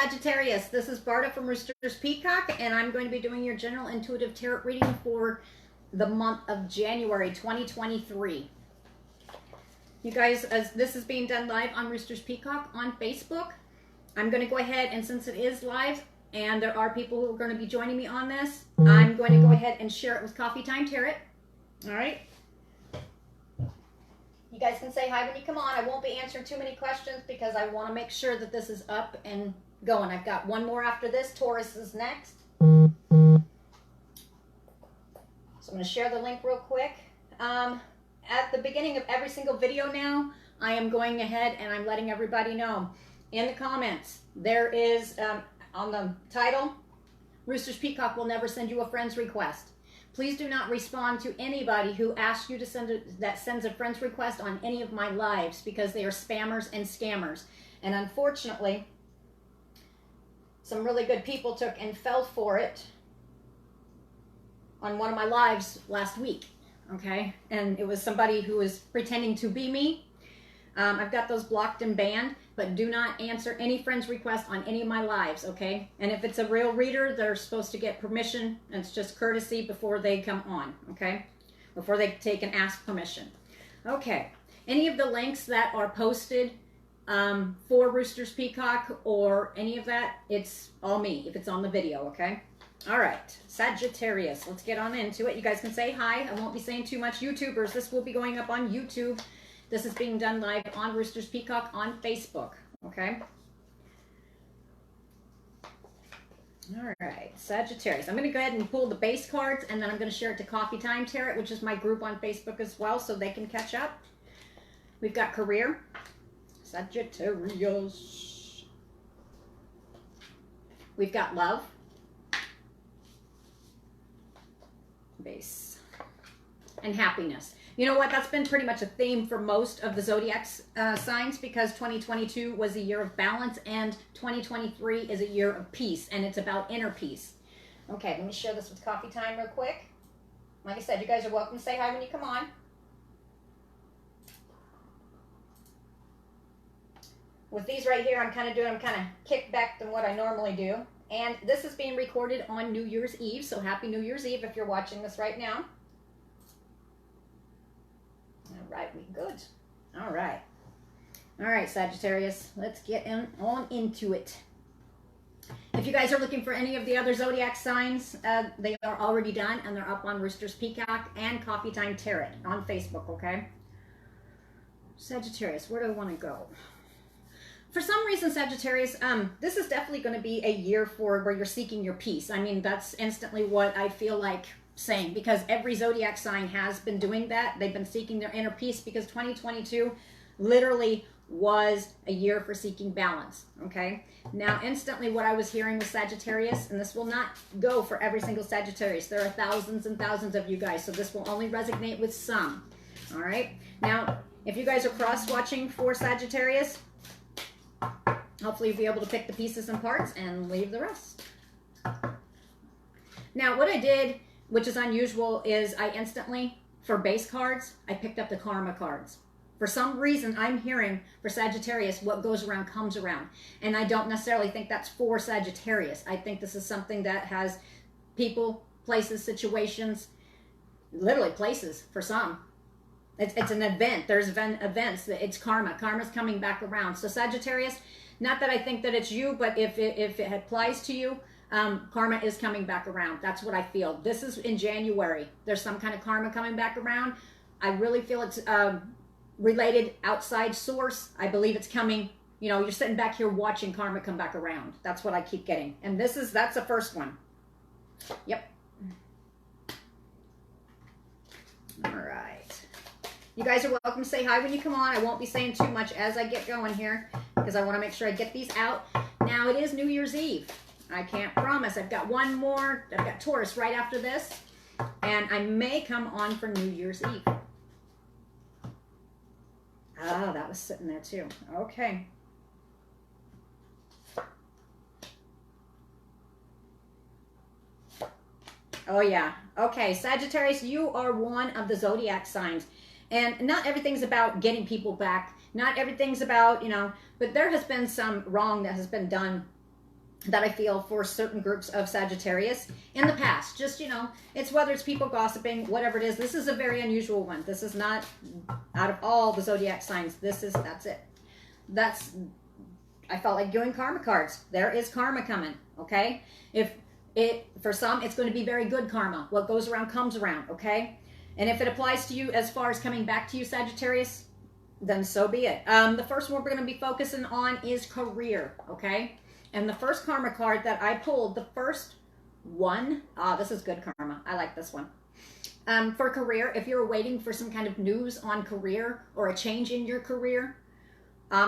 Sagittarius. This is Barda from Roosters Peacock, and I'm going to be doing your general intuitive tarot reading for the month of January 2023. You guys, as this is being done live on Roosters Peacock on Facebook, I'm going to go ahead, and since it is live and there are people who are going to be joining me on this, I'm going to go ahead and share it with Coffee Time Tarot. All right. You guys can say hi when you come on. I won't be answering too many questions because I want to make sure that this is up and going. I've got one more after this. Taurus is next. So I'm going to share the link real quick. At the beginning of every single video now, I am going ahead and I'm letting everybody know. In the comments, there is, on the title, Roosters Peacock will never send you a friend's request. Please do not respond to anybody who asks you to sends a friend's request on any of my lives because they are spammers and scammers. And unfortunately, some really good people took and fell for it on one of my lives last week, okay? And it was somebody who was pretending to be me. I've got those blocked and banned, but do not answer any friend's request on any of my lives, okay? And if it's a real reader, they're supposed to get permission, and it's just courtesy before they come on, okay? Before they take and ask permission. Okay, any of the links that are posted for Roosters Peacock or any of that, it's all me, if it's on the video, okay? All right, Sagittarius, let's get on into it. You guys can say hi. I won't be saying too much. YouTubers, this will be going up on YouTube. This is being done live on Roosters Peacock on Facebook, okay? All right, Sagittarius. I'm going to go ahead and pull the base cards, and then I'm going to share it to Coffee Time Tarot, which is my group on Facebook as well, so they can catch up. We've got career, Sagittarius. We've got love, base, and happiness. You know what? That's been pretty much a theme for most of the zodiac signs because 2022 was a year of balance and 2023 is a year of peace, and it's about inner peace. Okay, let me share this with Coffee Time real quick. Like I said, you guys are welcome to say hi when you come on. With these right here, I'm kind of kicked back than what I normally do. And this is being recorded on New Year's Eve, so happy New Year's Eve if you're watching this right now. All right, we good. All right. All right, Sagittarius, let's get on into it. If you guys are looking for any of the other zodiac signs, they are already done, and they're up on Roosters Peacock and Coffee Time Tarot on Facebook, okay? Sagittarius, where do I want to go? For some reason, Sagittarius, this is definitely going to be a year where you're seeking your peace. I mean, that's instantly what I feel like saying, because every zodiac sign has been doing that. They've been seeking their inner peace because 2022 literally was a year for seeking balance, okay? Now, instantly what I was hearing with Sagittarius, and this will not go for every single Sagittarius. There are thousands and thousands of you guys, so this will only resonate with some, all right? Now, if you guys are cross-watching for Sagittarius, hopefully you'll be able to pick the pieces and parts and leave the rest. Now, what I did, which is unusual, is I instantly, for base cards, I picked up the karma cards. For some reason, I'm hearing for Sagittarius, what goes around comes around. And I don't necessarily think that's for Sagittarius. I think this is something that has people, places, situations, literally places for some. It's an event. There's events. It's karma. Karma's coming back around. So Sagittarius, not that I think that it's you, but if it applies to you, karma is coming back around. That's what I feel. This is in January. There's some kind of karma coming back around. I really feel it's related outside source. I believe it's coming. You know, you're sitting back here watching karma come back around. That's what I keep getting. And that's the first one. Yep. All right. You guys are welcome to say hi when you come on. I won't be saying too much as I get going here because I want to make sure I get these out. Now, it is New Year's Eve. I can't promise. I've got one more. I've got Taurus right after this. And I may come on for New Year's Eve. Oh, that was sitting there too. Okay. Oh, yeah. Okay, Sagittarius, you are one of the zodiac signs. And not everything's about getting people back. Not everything's about, you know, but there has been some wrong that has been done that I feel for certain groups of Sagittarius in the past. Just, it's whether it's people gossiping, whatever it is. This is a very unusual one. This is not out of all the zodiac signs. That's it. I felt like doing karma cards. There is karma coming, okay? For some, it's going to be very good karma. What goes around comes around, okay? And if it applies to you as far as coming back to you, Sagittarius, then so be it. The first one we're going to be focusing on is career, okay? And the first karma card that I pulled, the first one, this is good karma. I like this one. For career, if you're waiting for some kind of news on career or a change in your career,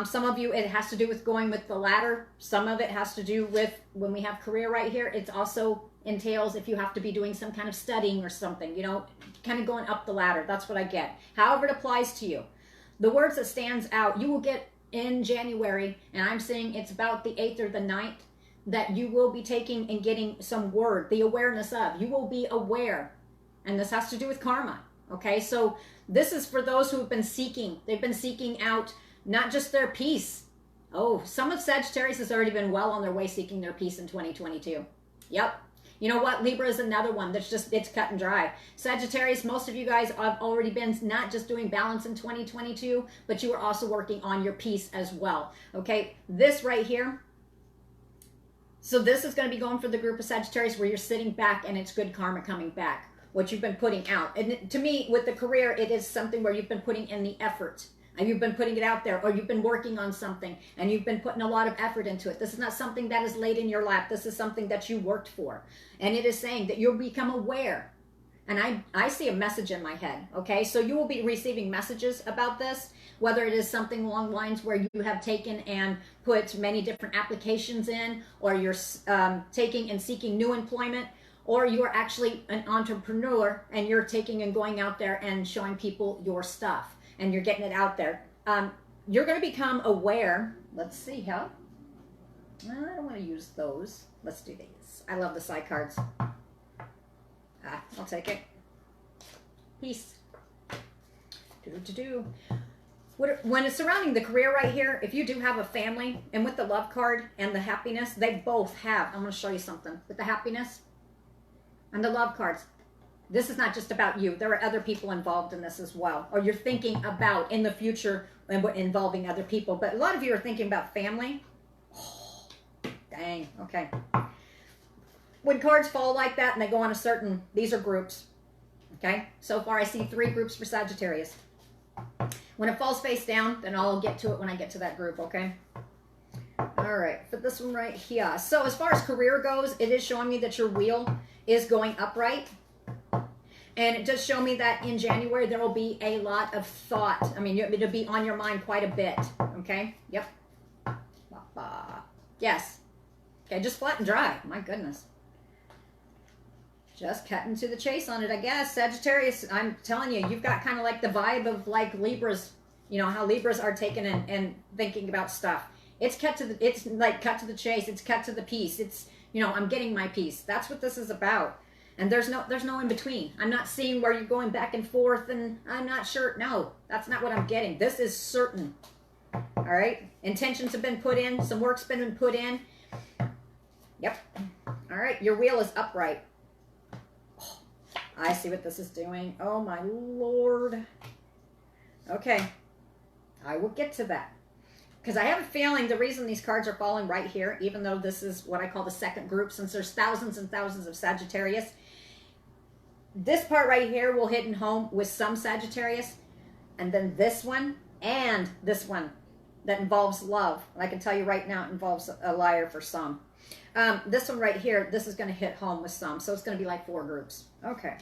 some of you, it has to do with going with the ladder. Some of it has to do with, when we have career right here, it also entails if you have to be doing some kind of studying or something, kind of going up the ladder. That's what I get. However it applies to you. The words that stands out, you will get in January, and I'm saying it's about the 8th or the 9th, that you will be taking and getting some word, the awareness of. You will be aware. And this has to do with karma. Okay, so this is for those who have been seeking. They've been seeking out not just their peace. Oh, some of Sagittarius has already been well on their way seeking their peace in 2022. Yep. You know what? Libra is another one that's it's cut and dry. Sagittarius, most of you guys have already been not just doing balance in 2022, but you are also working on your peace as well. Okay, this right here. So this is going to be going for the group of Sagittarius where you're sitting back and it's good karma coming back. What you've been putting out. And to me, with the career, it is something where you've been putting in the effort. And you've been putting it out there, or you've been working on something and you've been putting a lot of effort into it. This is not something that is laid in your lap. This is something that you worked for. And it is saying that you'll become aware. And I see a message in my head, okay? So you will be receiving messages about this, whether it is something along lines where you have taken and put many different applications in, or you're taking and seeking new employment, or you are actually an entrepreneur and you're taking and going out there and showing people your stuff. And you're getting it out there. You're going to become aware. Let's see how. I don't want to use those. Let's do these. I love the side cards. I'll take it. Peace. When it's surrounding the career right here, if you do have a family, and with the love card and the happiness, they both have. I'm going to show you something. With the happiness and the love cards, this is not just about you. There are other people involved in this as well. Or you're thinking about in the future involving other people. But a lot of you are thinking about family. Oh, dang. Okay. When cards fall like that and they go on these are groups. Okay. So far I see 3 groups for Sagittarius. When it falls face down, then I'll get to it when I get to that group. Okay. All right. For this one right here. So as far as career goes, it is showing me that your wheel is going upright. And it does show me that in January, there will be a lot of thought. I mean, it'll be on your mind quite a bit. Okay? Yep. Yes. Okay, just flat and dry. My goodness. Just cutting to the chase on it, I guess. Sagittarius, I'm telling you, you've got kind of like the vibe of like Libras. You know, how Libras are taking and thinking about stuff. It's like cut to the chase. It's cut to the piece. It's, I'm getting my piece. That's what this is about. And there's no in between. I'm not seeing where you're going back and forth and I'm not sure. No, that's not what I'm getting. This is certain. All right. Intentions have been put in. Some work's been put in. Yep. All right. Your wheel is upright. Oh, I see what this is doing. Oh my Lord. Okay. I will get to that. Because I have a feeling the reason these cards are falling right here, even though this is what I call the second group, since there's thousands and thousands of Sagittarius, this part right here will hit home with some Sagittarius, and then this one and this one that involves love. And I can tell you right now it involves a liar for some. This one right here, this is going to hit home with some, so it's going to be like 4 groups. Okay.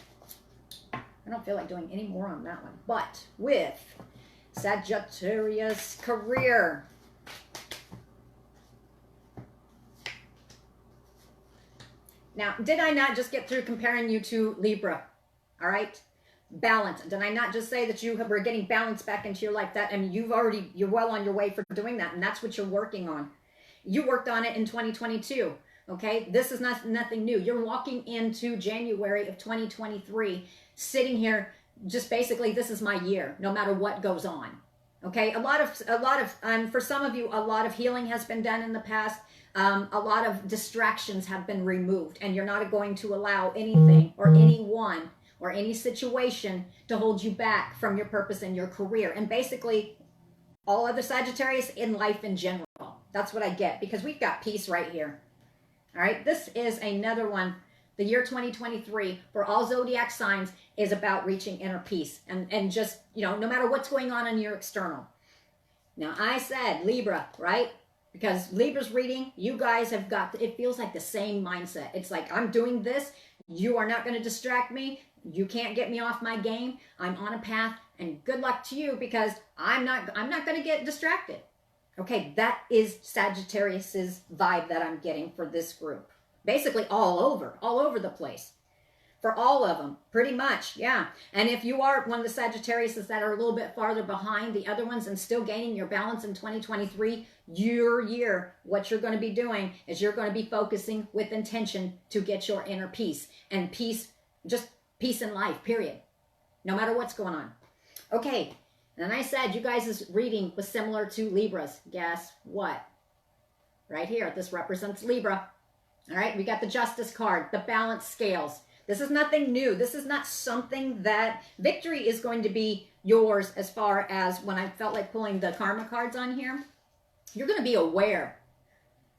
I don't feel like doing any more on that one. But with Sagittarius career. Now, did I not just get through comparing you to Libra? All right? Balance. Did I not just say that you were getting balance back into your life? That, I mean, you're well on your way for doing that, and that's what you're working on. You worked on it in 2022, okay? This is nothing new. You're walking into January of 2023, sitting here, just basically, this is my year, no matter what goes on. Okay, a lot of for some of you, a lot of healing has been done in the past. A lot of distractions have been removed, and you're not going to allow anything or anyone or any situation to hold you back from your purpose and your career. And basically, all other Sagittarius in life in general. That's what I get, because we've got peace right here. All right, this is another one. The year 2023 for all zodiac signs is about reaching inner peace and just, no matter what's going on in your external. Now, I said Libra, right? Because Libra's reading, you guys have got, it feels like the same mindset. It's like, I'm doing this. You are not going to distract me. You can't get me off my game. I'm on a path, and good luck to you, because I'm not going to get distracted. Okay, that is Sagittarius's vibe that I'm getting for this group. Basically all over the place. For all of them, pretty much, yeah. And if you are one of the Sagittariuses that are a little bit farther behind the other ones and still gaining your balance in 2023, your year, what you're going to be doing is you're going to be focusing with intention to get your inner peace. And peace, just peace in life, period. No matter what's going on. Okay, and I said you guys' reading was similar to Libra's. Guess what? Right here, this represents Libra. All right, we got the Justice card, the balance scales. This is nothing new. This is not something that victory is going to be yours, as far as when I felt like pulling the karma cards on here. You're going to be aware.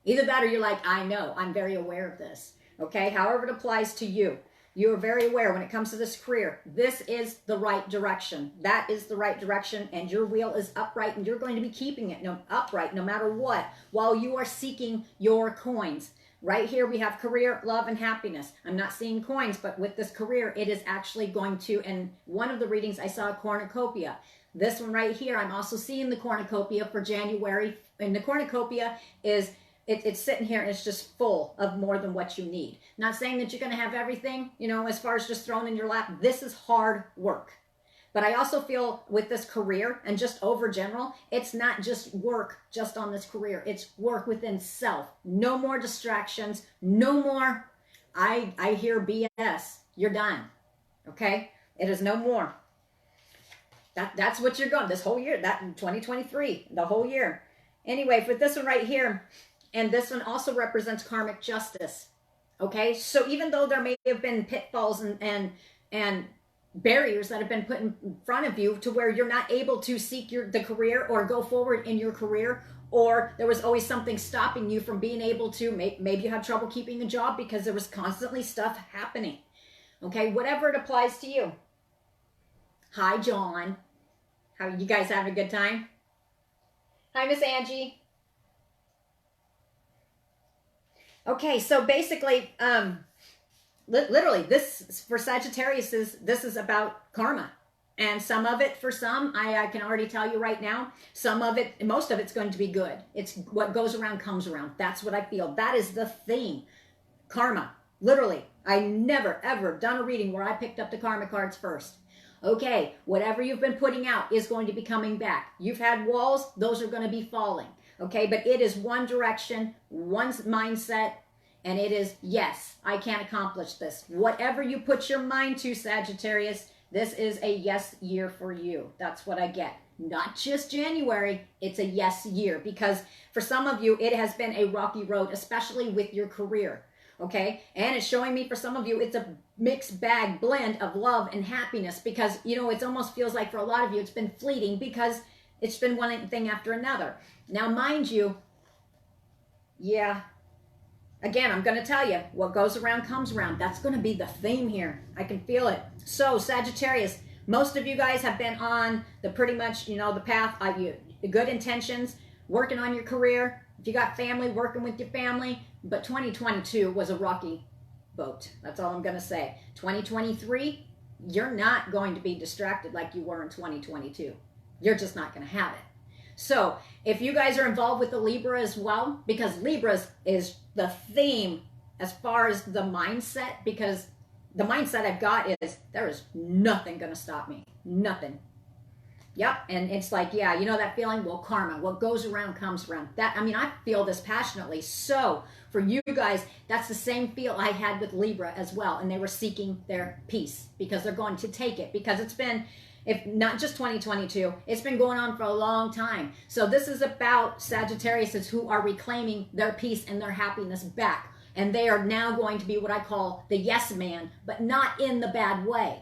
Either that, or you're like, I know, I'm very aware of this. Okay, however it applies to you. You are very aware when it comes to this career. This is the right direction. That is the right direction, and your wheel is upright, and you're going to be keeping it upright no matter what, while you are seeking your coins. Right here we have career, love, and happiness. I'm not seeing coins, but with this career, it is actually going to, in one of the readings, I saw a cornucopia. This one right here, I'm also seeing the cornucopia for January. And the cornucopia is, it's sitting here and it's just full of more than what you need. Not saying that you're going to have everything, as far as just thrown in your lap. This is hard work. But I also feel with this career and just over general, it's not just work just on this career. It's work within self. No more distractions. No more, I hear BS. You're done. Okay? It is no more. That's what you're going this whole year. That in 2023, the whole year. Anyway, for this one right here, and this one also represents karmic justice. Okay? So even though there may have been pitfalls and barriers that have been put in front of you to where you're not able to seek the career or go forward in your career, or there was always something stopping you from being able to, maybe you had trouble keeping a job because there was constantly stuff happening. Okay, whatever it applies to you. Hi, John. How you guys having a good time? Hi, Miss Angie. Okay, so basically, literally, this for Sagittarius this is about karma, and some of it, for some, I can already tell you right now, some of it, most of it's going to be good. It's what goes around comes around. That's what I feel. That is the theme. Karma, literally. I never ever done a reading where I picked up the karma cards first. Okay, whatever you've been putting out is going to be coming back. You've had walls, those are going to be falling. Okay, but it is one direction, one mindset. And it is, yes, I can accomplish this. Whatever you put your mind to, Sagittarius, this is a yes year for you. That's what I get. Not just January, it's a yes year. Because for some of you, it has been a rocky road, especially with your career. Okay? And it's showing me for some of you, it's a mixed bag blend of love and happiness. Because, it almost feels like for a lot of you, it's been fleeting because it's been one thing after another. Now, mind you, yeah, again, I'm going to tell you, what goes around comes around. That's going to be the theme here. I can feel it. So, Sagittarius, most of you guys have been on the pretty much, the path, the good intentions, working on your career. If you got family, working with your family. But 2022 was a rocky boat. That's all I'm going to say. 2023, you're not going to be distracted like you were in 2022. You're just not going to have it. So if you guys are involved with the Libra as well, because Libras is the theme as far as the mindset, because the mindset I've got is there is nothing going to stop me. Nothing. Yep. And it's like, yeah, that feeling, well, karma, what goes around comes around. I feel this passionately. So for you guys, that's the same feel I had with Libra as well. And they were seeking their peace because they're going to take it, because it's been If not just 2022, it's been going on for a long time. So this is about Sagittariuses who are reclaiming their peace and their happiness back. And they are now going to be what I call the yes man, but not in the bad way.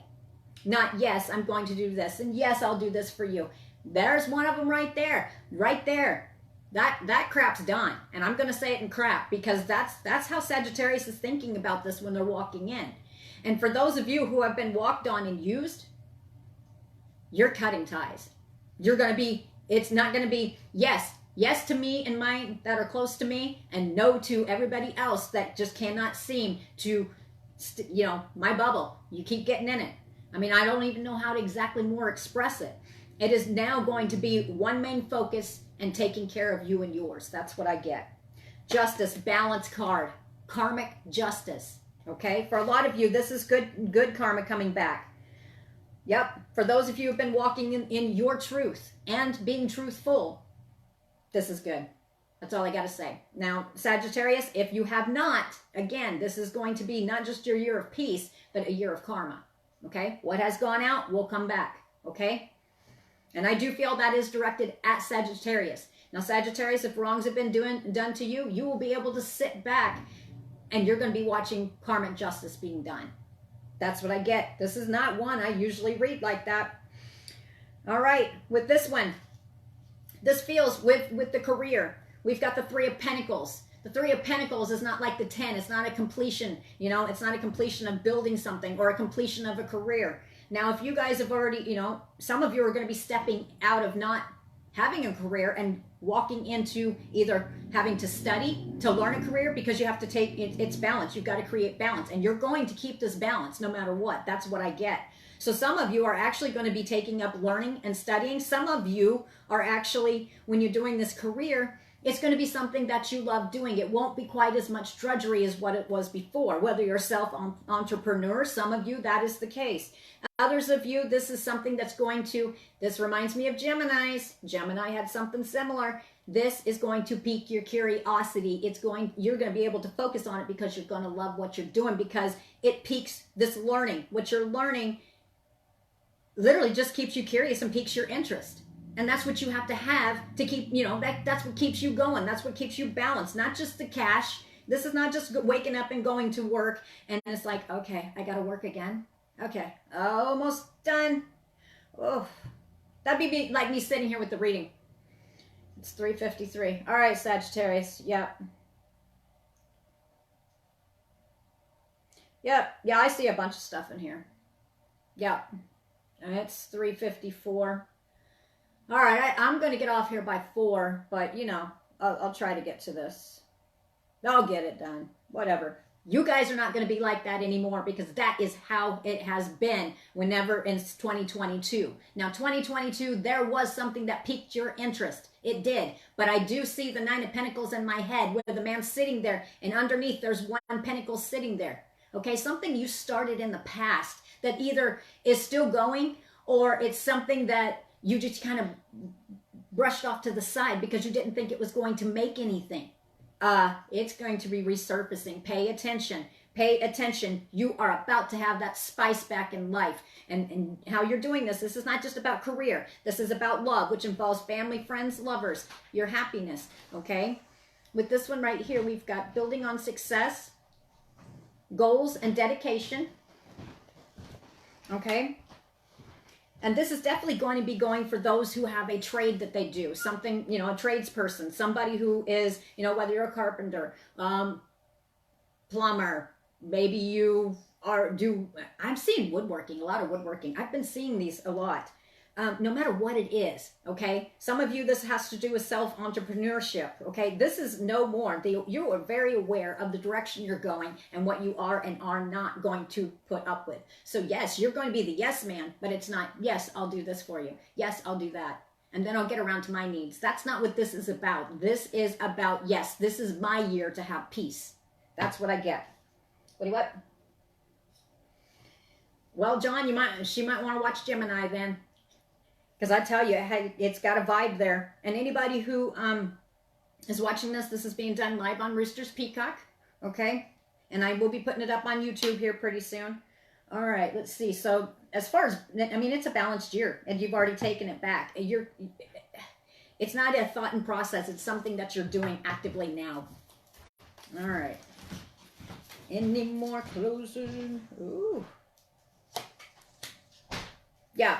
Not, yes, I'm going to do this, and yes, I'll do this for you. There's one of them right there. Right there. That crap's done. And I'm going to say it in crap, because that's how Sagittarius is thinking about this when they're walking in. And for those of you who have been walked on and used, you're cutting ties. You're going to be, it's not going to be yes to me and mine that are close to me, and no to everybody else that just cannot seem to, my bubble. You keep getting in it. I mean, I don't even know how to exactly more express it. It is now going to be one main focus and taking care of you and yours. That's what I get. Justice, balance card, karmic justice. Okay, for a lot of you, this is good karma coming back. Yep, for those of you who've been walking in your truth and being truthful, this is good. That's all I got to say. Now, Sagittarius, if you have not, again, this is going to be not just your year of peace, but a year of karma. Okay, what has gone out will come back. Okay, and I do feel that is directed at Sagittarius. Now, Sagittarius, if wrongs have been done to you, you will be able to sit back and you're going to be watching karmic justice being done. That's what I get. This is not one I usually read like that. All right, with this one, this feels with the career. We've got the Three of Pentacles. The Three of Pentacles is not like the 10. It's not a completion. It's not a completion of building something or a completion of a career. Now, if you guys have already, some of you are going to be stepping out of not having a career and walking into either having to study to learn a career, because you have to take it's balance. You've got to create balance, and you're going to keep this balance no matter what. That's what I get. So some of you are actually going to be taking up learning and studying. Some of you are actually, when you're doing this career, it's going to be something that you love doing. It won't be quite as much drudgery as what it was before. Whether you're a self-entrepreneur, some of you, that is the case. Others of you, this is something that's going to, this reminds me of Geminis. Gemini had something similar. This is going to pique your curiosity. You're going to be able to focus on it because you're going to love what you're doing, because it piques this learning. What you're learning literally just keeps you curious and piques your interest. And that's what you have to keep, that's what keeps you going. That's what keeps you balanced, not just the cash. This is not just waking up and going to work and it's like, okay, I got to work again. Okay, almost done. Oh, that'd be like me sitting here with the reading. It's 3:53. All right, Sagittarius. Yep. Yeah, I see a bunch of stuff in here. Yep. And it's 3:54. All right, I'm going to get off here by 4, but, I'll try to get to this. I'll get it done. Whatever. You guys are not going to be like that anymore, because that is how it has been whenever in 2022. Now, 2022, there was something that piqued your interest. It did. But I do see the Nine of Pentacles in my head, where the man's sitting there, and underneath there's one pentacle sitting there. Okay, something you started in the past that either is still going, or it's something that you just kind of brushed off to the side because you didn't think it was going to make anything. It's going to be resurfacing. Pay attention. Pay attention. You are about to have that spice back in life. And how you're doing this is not just about career. This is about love, which involves family, friends, lovers, your happiness. Okay? With this one right here, we've got building on success, goals, and dedication. Okay? And this is definitely going to be going for those who have a trade that they do. Something, a tradesperson, somebody who is, whether you're a carpenter, plumber, maybe you I'm seeing woodworking, a lot of woodworking. I've been seeing these a lot. No matter what it is, okay? Some of you, this has to do with self-entrepreneurship, okay? This is no more. You are very aware of the direction you're going and what you are and are not going to put up with. So yes, you're going to be the yes man, but it's not, yes, I'll do this for you. Yes, I'll do that. And then I'll get around to my needs. That's not what this is about. This is about, yes, this is my year to have peace. That's what I get. What? Well, John, she might want to watch Gemini then. Because I tell you, hey, it's got a vibe there. And anybody who is watching this is being done live on Roosters Peacock, okay? And I will be putting it up on YouTube here pretty soon. All right, let's see. So as far as, I mean, it's a balanced year, and you've already taken it back. It's not a thought and process. It's something that you're doing actively now. All right. Any more closing? Ooh. Yeah.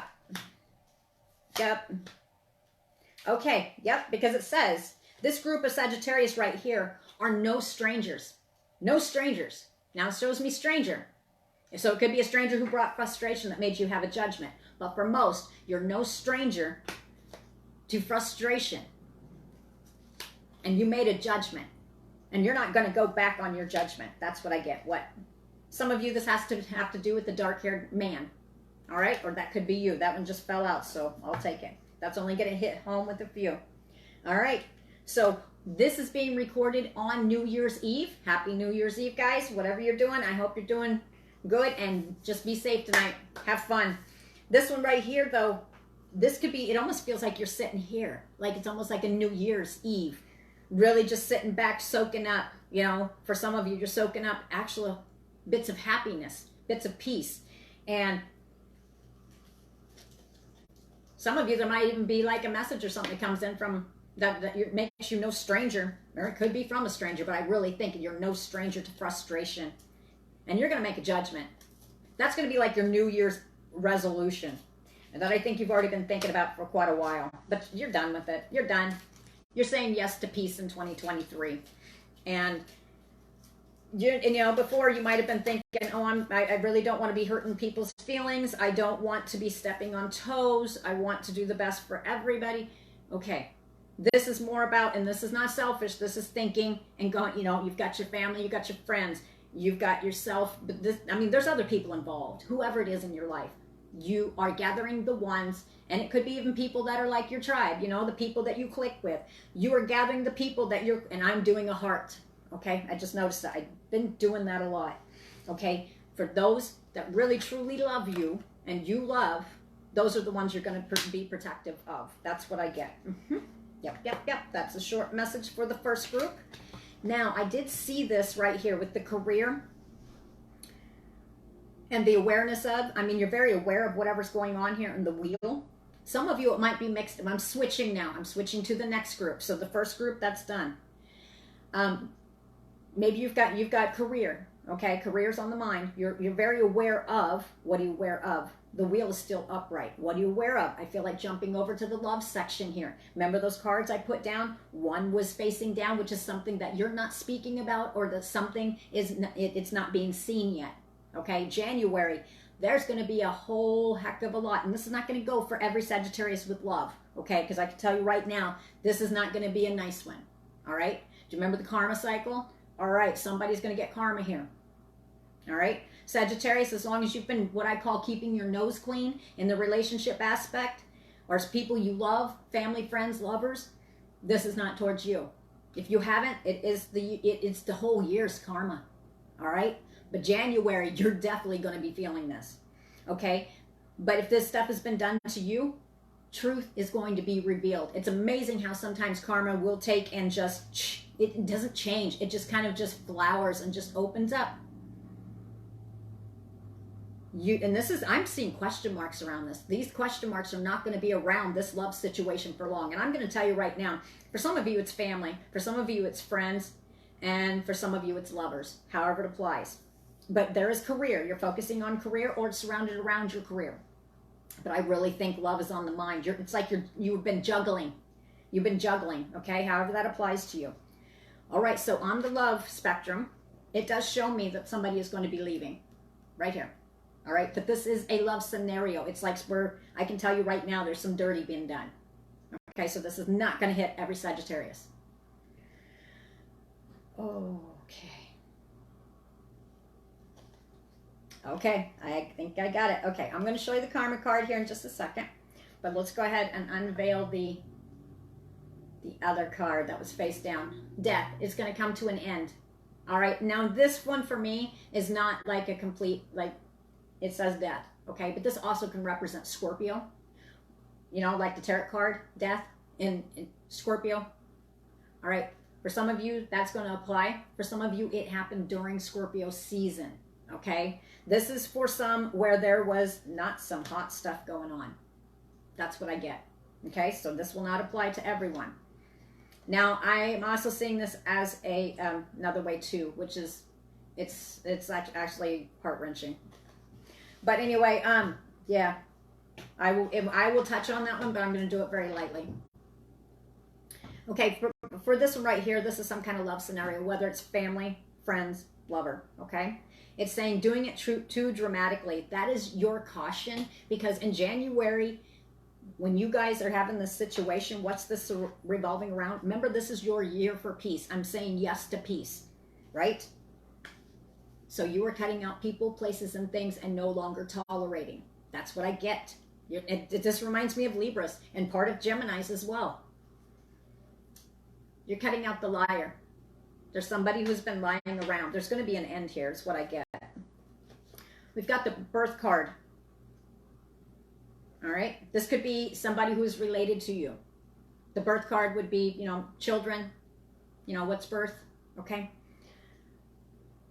Yep. Okay. Yep. Because it says this group of Sagittarius right here are no strangers. No strangers. Now it shows me stranger. So it could be a stranger who brought frustration that made you have a judgment. But for most, you're no stranger to frustration. And you made a judgment. And you're not going to go back on your judgment. That's what I get. What? Some of you, this has to have to do with the dark-haired man. All right? Or that could be you. That one just fell out, so I'll take it. That's only going to hit home with a few. All right? So this is being recorded on New Year's Eve. Happy New Year's Eve, guys. Whatever you're doing, I hope you're doing good, and just be safe tonight. Have fun. This one right here, though, this could be, it almost feels like you're sitting here. Like it's almost like a New Year's Eve. Really just sitting back, soaking up. You know, for some of you, you're soaking up actual bits of happiness, bits of peace. And some of you, there might even be like a message or something that comes in from that makes you no stranger, or it could be from a stranger, but I really think you're no stranger to frustration. And you're going to make a judgment. That's going to be like your New Year's resolution. And that I think you've already been thinking about for quite a while. But you're done with it. You're done. You're saying yes to peace in 2023. And you know, before you might have been thinking, oh, I really don't want to be hurting people's feelings. I don't want to be stepping on toes. I want to do the best for everybody. Okay. This is more about, and this is not selfish. This is thinking and going, you know, you've got your family, you've got your friends. You've got yourself, but this, I mean, there's other people involved, whoever it is in your life. You are gathering the ones, and it could be even people that are like your tribe, you know, the people that you click with. You are gathering the people that you're, and I'm doing a heart, okay? I just noticed that. I've been doing that a lot, okay? For those that really, truly love you, and you love, those are the ones you're going to be protective of. That's what I get. Yep. That's a short message for the first group. Now, I did see this right here with the career and the awareness of, I mean, you're very aware of whatever's going on here in the wheel. Some of you, it might be mixed. I'm switching now. I'm switching to the next group. So the first group, that's done. Maybe you've got career, okay? Career's on the mind. You're very aware of, what are you aware of? The wheel is still upright. What are you aware of? I feel like jumping over to the love section here. Remember those cards I put down? One was facing down, which is something that you're not speaking about, or that something is it's not being seen yet. Okay, January, there's going to be a whole heck of a lot. And this is not going to go for every Sagittarius with love. Okay, because I can tell you right now, this is not going to be a nice one. All right? Do you remember the karma cycle? All right, somebody's going to get karma here. All right? Sagittarius, as long as you've been what I call keeping your nose clean in the relationship aspect, or as people you love, family, friends, lovers, this is not towards you. If you haven't, it's the whole year's karma. All right? But January, you're definitely going to be feeling this. Okay? But if this stuff has been done to you, truth is going to be revealed. It's amazing how sometimes karma will take and just, it doesn't change. It just kind of just flowers and just opens up. And this is, I'm seeing question marks around this. These question marks are not going to be around this love situation for long. And I'm going to tell you right now, for some of you it's family, for some of you it's friends, and for some of you it's lovers, however it applies. But there is career. You're focusing on career, or it's surrounded around your career. But I really think love is on the mind. It's like you've been juggling. You've been juggling, okay? However that applies to you. All right, so on the love spectrum, it does show me that somebody is going to be leaving right here. All right, but this is a love scenario. It's like I can tell you right now, there's some dirty being done. Okay, so this is not going to hit every Sagittarius. Okay, I think I got it. Okay, I'm going to show you the karma card here in just a second. But let's go ahead and unveil the other card that was face down. Death is going to come to an end. All right, now this one for me is not like a complete, like, it says death, okay? But this also can represent Scorpio. You know, like the tarot card, death in Scorpio. All right, for some of you, that's going to apply. For some of you, it happened during Scorpio season. Okay, this is for some where there was not some hot stuff going on. That's what I get. Okay, so this will not apply to everyone. Now I'm also seeing this as a another way too, which is it's actually heart-wrenching. But anyway, yeah, I will touch on that one, but I'm going to do it very lightly. Okay, for this one right here, this is some kind of love scenario, whether it's family, friends, lover. Okay, it's saying doing it too dramatically. That is your caution, because in January, when you guys are having this situation, what's this revolving around? Remember, this is your year for peace. I'm saying yes to peace, right? So you are cutting out people, places, and things and no longer tolerating. That's what I get. This reminds me of Libras and part of Geminis as well. You're cutting out the liar. There's somebody who's been lying around. There's going to be an end here, is what I get. We've got the birth card. All right. This could be somebody who's related to you. The birth card would be, children. What's birth? Okay.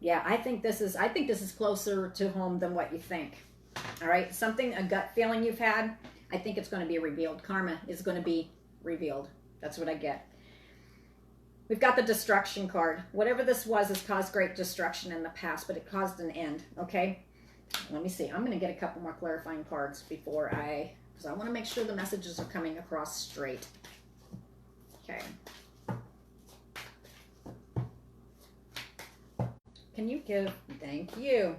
Yeah, I think this is closer to home than what you think. All right. A gut feeling you've had, I think it's going to be revealed. Karma is going to be revealed. That's what I get. We've got the destruction card. Whatever this was has caused great destruction in the past, but it caused an end. Okay. Let me see. I'm going to get a couple more clarifying cards because I want to make sure the messages are coming across straight. Okay. Can you give? Thank you.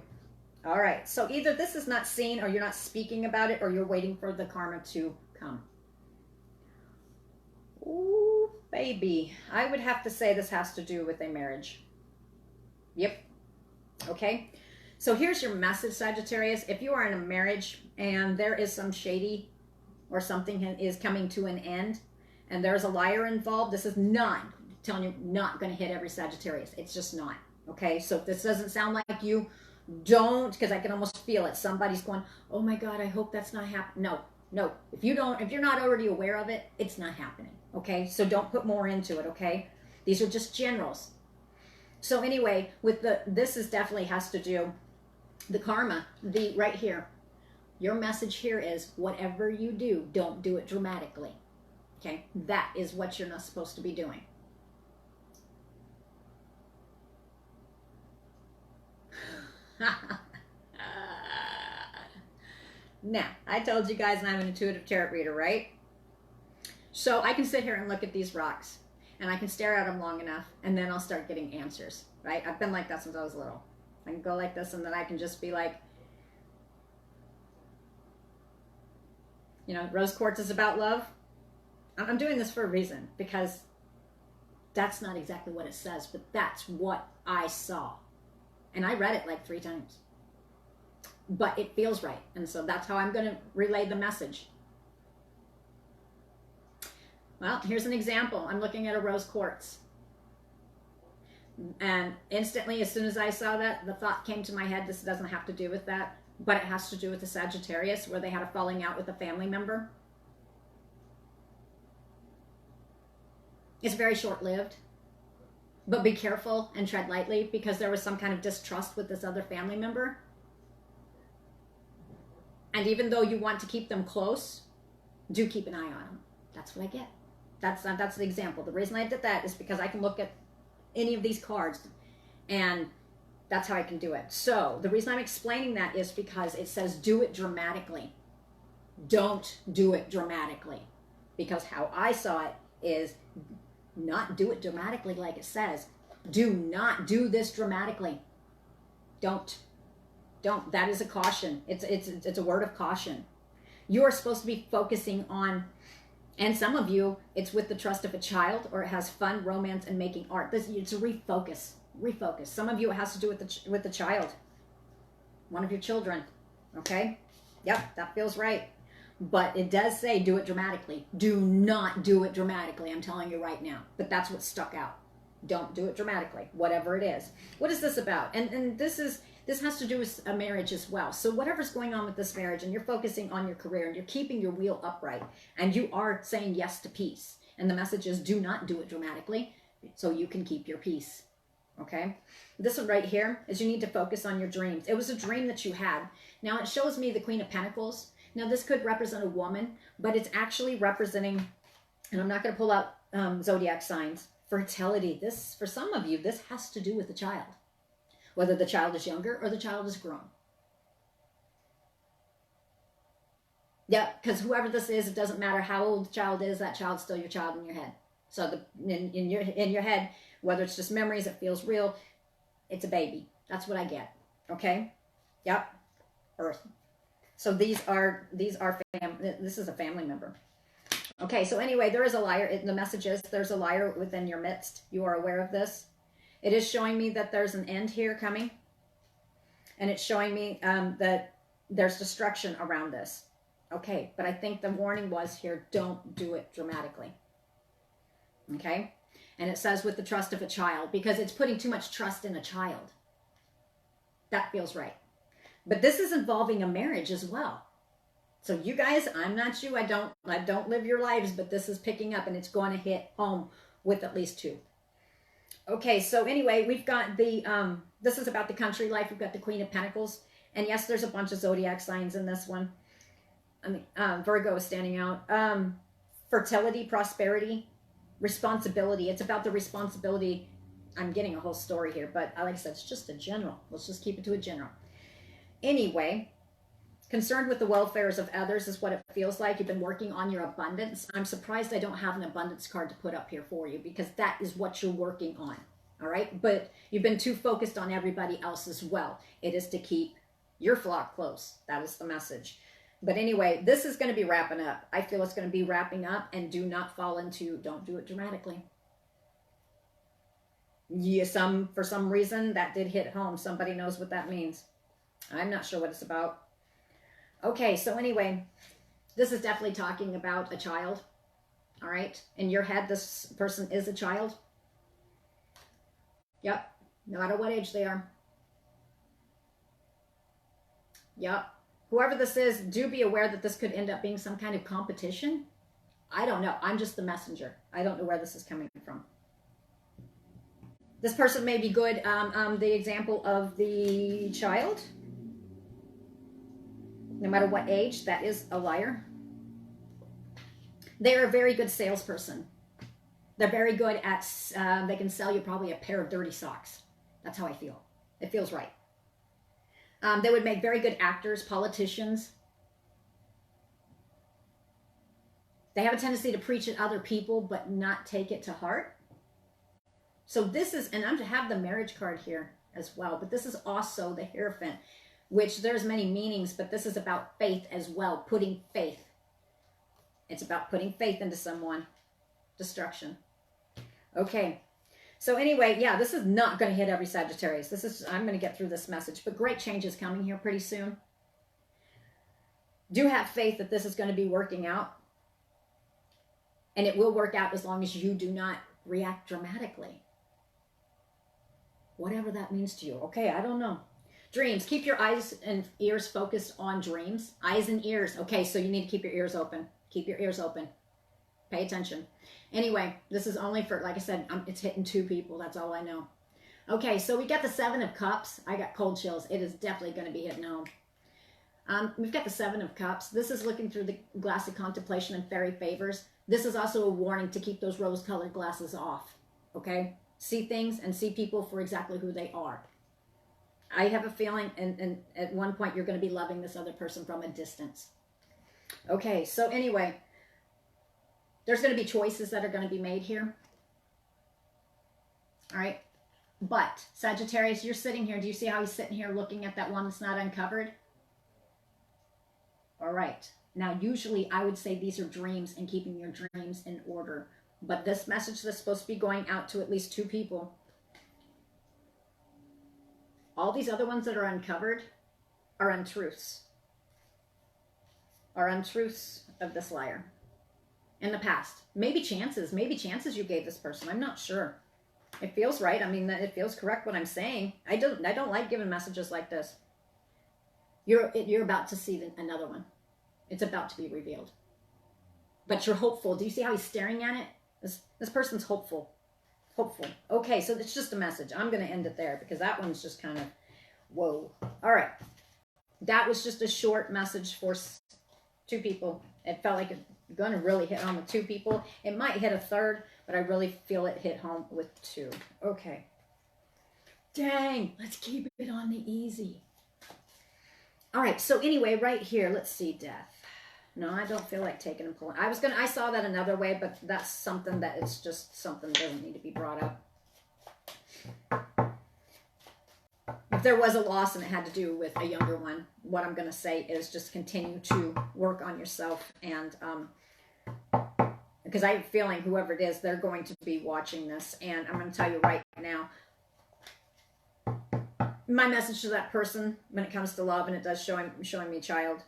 All right. So either this is not seen, or you're not speaking about it, or you're waiting for the karma to come. Ooh, baby. I would have to say this has to do with a marriage. Yep. Okay. So here's your message, Sagittarius. If you are in a marriage and there is some shady or something is coming to an end and there's a liar involved, this is not, I'm telling you, not going to hit every Sagittarius. It's just not. Okay. So if this doesn't sound like you, don't, because I can almost feel it. Somebody's going, oh my God, I hope that's not happening. No. If you're not already aware of it, it's not happening. Okay. So don't put more into it. Okay. These are just generals. So anyway, this is definitely has to do the karma, right here. Your message here is whatever you do, don't do it dramatically. Okay. That is what you're not supposed to be doing. Now, I told you guys I'm an intuitive tarot reader, right? So I can sit here and look at these rocks and I can stare at them long enough and then I'll start getting answers, right? I've been like that since I was little. I can go like this and then I can just be like, rose quartz is about love. I'm doing this for a reason, because that's not exactly what it says, but that's what I saw. And I read it like 3 times. But it feels right. And so that's how I'm going to relay the message. Well, here's an example. I'm looking at a rose quartz. And instantly, as soon as I saw that, the thought came to my head, this doesn't have to do with that, but it has to do with the Sagittarius, where they had a falling out with a family member. It's very short-lived. But be careful and tread lightly, because there was some kind of distrust with this other family member. And even though you want to keep them close, do keep an eye on them. That's what I get. That's the example. The reason I did that is because I can look at any of these cards and that's how I can do it. So the reason I'm explaining that is because it says do it dramatically. Don't do it dramatically. Because how I saw it is not do it dramatically like it says. Do not do this dramatically. Don't. That is a caution. It's a word of caution. You are supposed to be focusing on, and some of you, it's with the trust of a child, or it has fun, romance, and making art. It's a refocus. Some of you, it has to do with the child. One of your children. Okay? Yep, that feels right. But it does say do it dramatically. Do not do it dramatically. I'm telling you right now. But that's what stuck out. Don't do it dramatically, whatever it is. What is this about? And this has to do with a marriage as well. So whatever's going on with this marriage, and you're focusing on your career, and you're keeping your wheel upright, and you are saying yes to peace. And the message is do not do it dramatically, so you can keep your peace. Okay. This one right here is you need to focus on your dreams. It was a dream that you had. Now it shows me the Queen of Pentacles. Now this could represent a woman, but it's actually representing, and I'm not going to pull out zodiac signs, fertility. This, for some of you, this has to do with the child, whether the child is younger or the child is grown. Yeah, because whoever this is, it doesn't matter how old the child is, that child's still your child in your head. So in your head, whether it's just memories, it feels real, it's a baby. That's what I get. Okay? Yep. Earth. So this is a family member. Okay, so anyway, there is a liar. The message is there's a liar within your midst. You are aware of this. It is showing me that there's an end here coming. And it's showing me that there's destruction around this. Okay, but I think the warning was here, don't do it dramatically. Okay? And it says with the trust of a child, because it's putting too much trust in a child. That feels right. But this is involving a marriage as well. So you guys, I'm not you. I don't live your lives, but this is picking up and it's going to hit home with at least two. Okay, so anyway, we've got the, this is about the country life. We've got the Queen of Pentacles. And yes, there's a bunch of zodiac signs in this one. I mean, Virgo is standing out. Fertility, prosperity, responsibility. It's about the responsibility. I'm getting a whole story here, but like I said, it's just a general. Let's just keep it to a general. Anyway, concerned with the welfares of others is what it feels like. You've been working on your abundance. I'm surprised I don't have an abundance card to put up here for you, because that is what you're working on. All right. But you've been too focused on everybody else as well. It is to keep your flock close. That is the message. But anyway, this is going to be wrapping up. I feel it's going to be wrapping up, and do not fall into, don't do it dramatically. Yeah, for some reason that did hit home. Somebody knows what that means. I'm not sure what it's about. Okay, so anyway, this is definitely talking about a child. All right. In your head, this person is a child. Yep. No matter what age they are. Yep. Whoever this is, do be aware that this could end up being some kind of competition. I don't know. I'm just the messenger. I don't know where this is coming from. This person may be good. The example of the child, no matter what age, that is a liar. They're a very good salesperson. They're very good at, they can sell you probably a pair of dirty socks. That's how I feel. It feels right. They would make very good actors, politicians. They have a tendency to preach at other people, but not take it to heart. So this is, and I'm to have the marriage card here as well, but this is also the Hierophant, which there's many meanings, but this is about faith as well, putting faith. It's about putting faith into someone. Destruction. Okay. So anyway, yeah, this is not going to hit every Sagittarius. I'm going to get through this message, but great changes coming here pretty soon. Do have faith that this is going to be working out. And it will work out as long as you do not react dramatically. Whatever that means to you. Okay, I don't know. Dreams. Keep your eyes and ears focused on dreams. Eyes and ears. Okay, so you need to keep your ears open. Keep your ears open. Pay attention. Anyway, this is only for, like I said, it's hitting 2 people. That's all I know. Okay, so we got the 7 of Cups. I got cold chills. It is definitely going to be hitting home. We've got the 7 of Cups. This is looking through the glass of contemplation and fairy favors. This is also a warning to keep those rose-colored glasses off. Okay? See things and see people for exactly who they are. I have a feeling, and at one point, you're going to be loving this other person from a distance. Okay, so anyway, there's going to be choices that are going to be made here. All right. But Sagittarius, you're sitting here. Do you see how he's sitting here looking at that one that's not uncovered? All right. Now, usually I would say these are dreams and keeping your dreams in order. But this message that's supposed to be going out to at least 2 people. All these other ones that are uncovered are untruths. Are untruths of this liar. In the past. Maybe chances you gave this person. I'm not sure. It feels right. I mean, it feels correct what I'm saying. I don't like giving messages like this. You're about to see another one. It's about to be revealed. But you're hopeful. Do you see how he's staring at it? This person's hopeful. hopeful. Okay, so it's just a message. I'm going to end it there because that one's just kind of, whoa. All right. That was just a short message for 2 people. It felt like it's going to really hit home with 2 people. It might hit a third, but I really feel it hit home with 2. Okay. Dang, let's keep it on the easy. All right, so anyway, right here, let's see, death. No, I don't feel like taking and pulling. I saw that another way, but that's something that it's just something that doesn't need to be brought up. If there was a loss and it had to do with a younger one, what I'm going to say is just continue to work on yourself. And because I have a feeling whoever it is, they're going to be watching this. And I'm going to tell you right now, my message to that person when it comes to love, and it does showing me a child,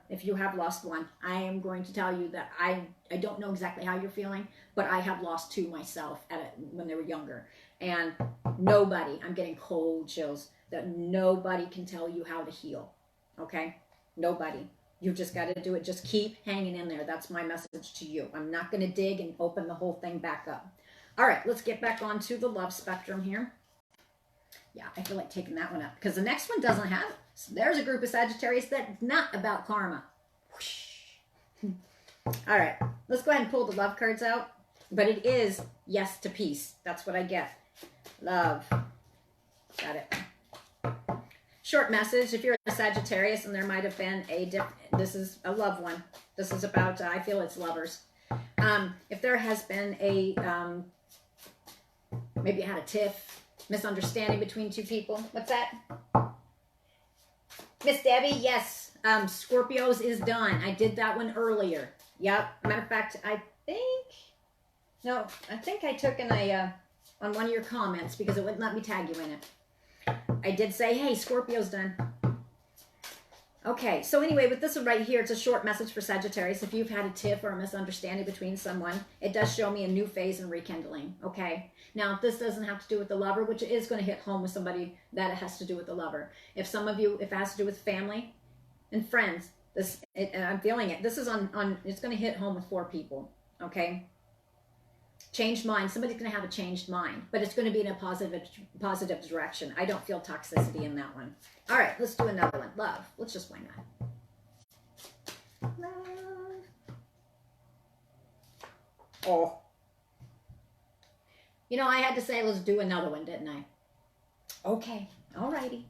if you have lost one, I am going to tell you that I don't know exactly how you're feeling, but I have lost 2 myself when they were younger. And nobody, I'm getting cold chills, that nobody can tell you how to heal. Okay? Nobody. You just got to do it. Just keep hanging in there. That's my message to you. I'm not going to dig and open the whole thing back up. All right, let's get back onto the love spectrum here. Yeah, I feel like taking that one up because the next one doesn't have it. So there's a group of Sagittarius that's not about karma. All right, let's go ahead and pull the love cards out. But it is yes to peace. That's what I get. Love. Got it. Short message. If you're a Sagittarius and there might have been this is a love one. This is about, I feel it's lovers. If there has been a, maybe you had a tiff, misunderstanding between 2 people. What's that? Miss Debbie, yes. Scorpios is done. I did that one earlier. Yep. Matter of fact, I think I took on one of your comments because it wouldn't let me tag you in it. I did say, hey, Scorpio's done. Okay, so anyway, with this one right here, it's a short message for Sagittarius. If you've had a tiff or a misunderstanding between someone, it does show me a new phase and rekindling, okay? Now, this doesn't have to do with the lover, which is going to hit home with somebody that it has to do with the lover. If some of you, if it has to do with family and friends, I'm feeling it. This is it's going to hit home with 4 people, okay? Changed mind. Somebody's going to have a changed mind, but it's going to be in a positive direction. I don't feel toxicity in that one. All right, let's do another one. Love. Let's just why not? Love. Oh. You know, I had to say let's do another one, didn't I? Okay. All righty.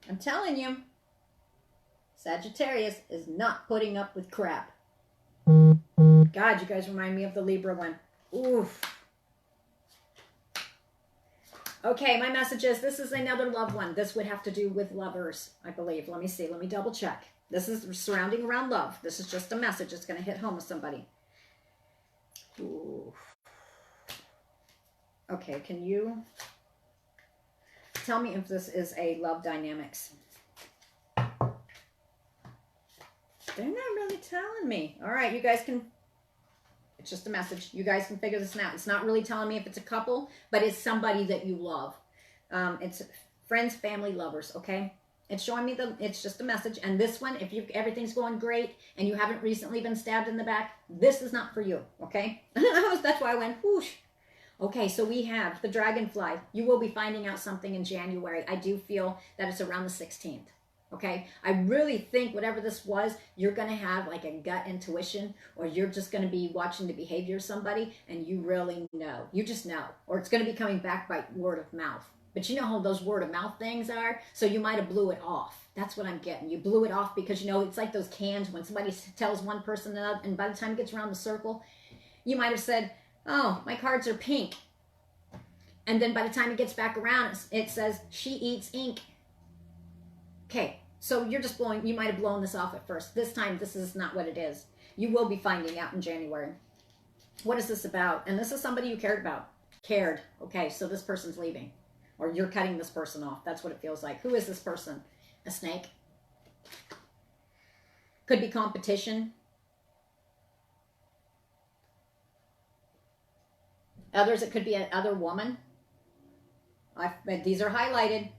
I'm telling you, Sagittarius is not putting up with crap. God, you guys remind me of the Libra one. Oof. Okay, my message is this is another love one. This would have to do with lovers, I believe. Let me see. Let me double check. This is surrounding around love. This is just a message. It's going to hit home with somebody. Oof. Okay, can you tell me if this is a love dynamics? They're not really telling me. All right, you guys can... It's just a message. You guys can figure this out. It's not really telling me if it's a couple, but it's somebody that you love. It's friends, family, lovers, okay? It's showing me it's just a message. And this one, if everything's going great and you haven't recently been stabbed in the back, this is not for you, okay? That's why I went, whoosh. Okay, so we have the dragonfly. You will be finding out something in January. I do feel that it's around the 16th. Okay, I really think whatever this was, you're going to have like a gut intuition, or you're just going to be watching the behavior of somebody and you really know. You just know. Or it's going to be coming back by word of mouth. But you know how those word of mouth things are? So you might have blew it off. That's what I'm getting. You blew it off because, you know, it's like those cans when somebody tells one person that, and by the time it gets around the circle, you might have said, oh, my cards are pink. And then by the time it gets back around, it says, she eats ink. Okay, so you're just blowing, you might have blown this off at first. This time, this is not what it is. You will be finding out in January. What is this about? And this is somebody you cared about. Cared. Okay, so this person's leaving. Or you're cutting this person off. That's what it feels like. Who is this person? A snake? Could be competition. Others, it could be another woman. These are highlighted.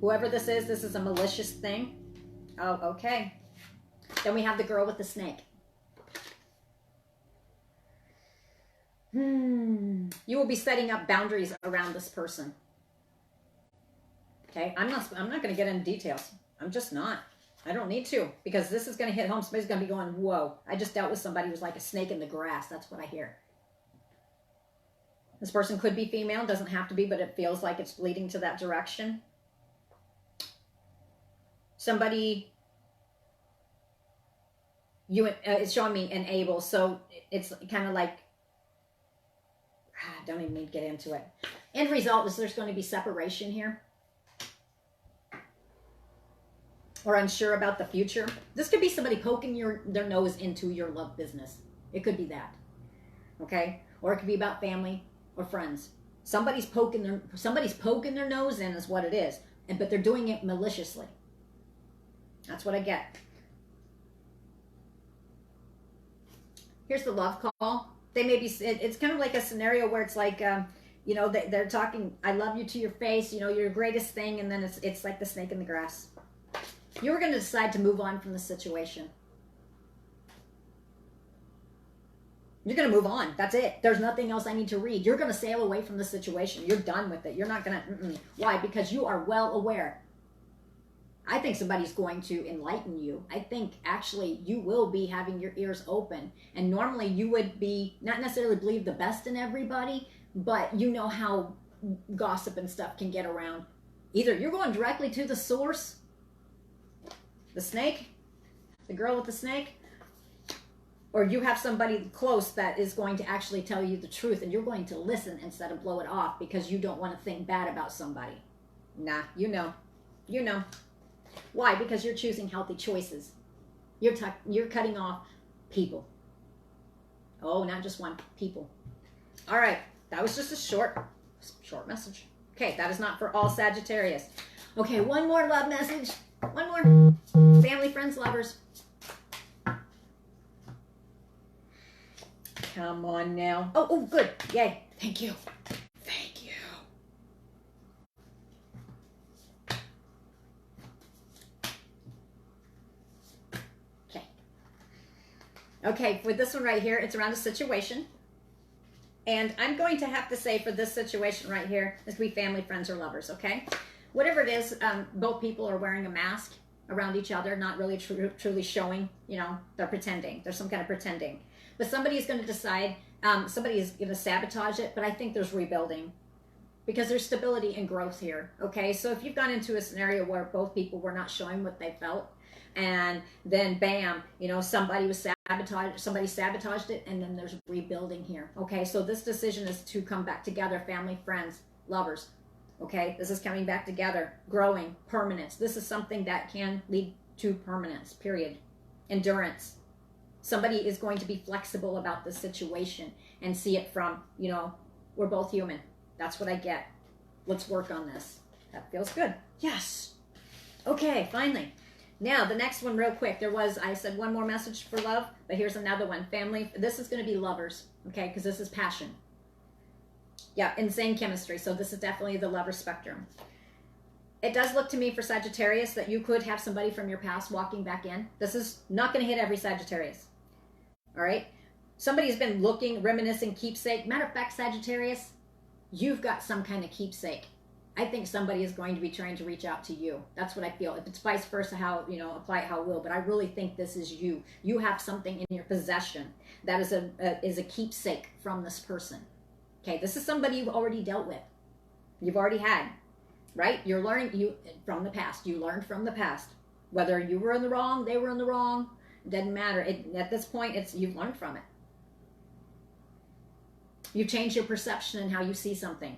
Whoever this is a malicious thing. Oh, okay. Then we have the girl with the snake. You will be setting up boundaries around this person. Okay, I'm not going to get into details. I'm just not. I don't need to, because this is going to hit home. Somebody's going to be going, whoa, I just dealt with somebody who's like a snake in the grass. That's what I hear. This person could be female, doesn't have to be, but it feels like it's leading to that direction. Somebody, it's showing me enable, so it's kind of like, I don't even need to get into it. End result is there's going to be separation here. Or unsure about the future. This could be somebody poking their nose into your love business. It could be that. Okay? Or it could be about family or friends. Somebody's poking their nose in is what it is. But they're doing it maliciously. That's what I get. Here's the love call. They may be, it's kind of like a scenario where it's like, you know, they're talking, I love you to your face, you know, you're the greatest thing, and then it's like the snake in the grass. You're going to decide to move on from the situation. You're going to move on. That's it. There's nothing else I need to read. You're going to sail away from the situation. You're done with it. You're not going to, Why? Because you are well aware. I think somebody's going to enlighten you. I think actually you will be having your ears open. And normally you would be, not necessarily believe the best in everybody, but you know how gossip and stuff can get around. Either you're going directly to the source, the snake, the girl with the snake, or you have somebody close that is going to actually tell you the truth, and you're going to listen instead of blow it off because you don't want to think bad about somebody. Nah, you know. Why? Because you're choosing healthy choices. You're cutting off people. Oh, not just one, people. All right, that was just a short message. Okay, that is not for all Sagittarius. Okay, one more love message. One more. Family, friends, lovers. Come on now. Oh, good. Yay. Thank you. Thank you. Okay. Okay, for this one right here, it's around a situation. And I'm going to have to say for this situation right here, it's be family, friends, or lovers, okay? Whatever it is, both people are wearing a mask around each other, not really truly showing, you know, they're pretending. There's some kind of pretending. But somebody is going to decide, somebody is going to sabotage it, but I think there's rebuilding because there's stability and growth here, okay? So if you've gone into a scenario where both people were not showing what they felt, and then bam, you know, somebody sabotaged it, and then there's rebuilding here, okay? So this decision is to come back together, family, friends, lovers. Okay, this is coming back together, growing, permanence. This is something that can lead to permanence, period. Endurance. Somebody is going to be flexible about the situation and see it from, you know, we're both human. That's what I get. Let's work on this. That feels good. Yes. Okay, finally. Now, the next one real quick. I said one more message for love, but here's another one. Family. This is going to be lovers, okay, because this is passion. Yeah, insane chemistry. So this is definitely the lover spectrum. It does look to me for Sagittarius that you could have somebody from your past walking back in. This is not going to hit every Sagittarius. All right? Somebody has been looking, reminiscing, keepsake. Matter of fact, Sagittarius, you've got some kind of keepsake. I think somebody is going to be trying to reach out to you. That's what I feel. If it's vice versa, how, you know, apply it how it will. But I really think this is you. You have something in your possession that is a keepsake from this person. Okay, this is somebody you've already dealt with. You've already had, right? You're learning from the past. You learned from the past. Whether you were in the wrong, they were in the wrong, it doesn't matter. At this point, you've learned from it. You've changed your perception and how you see something.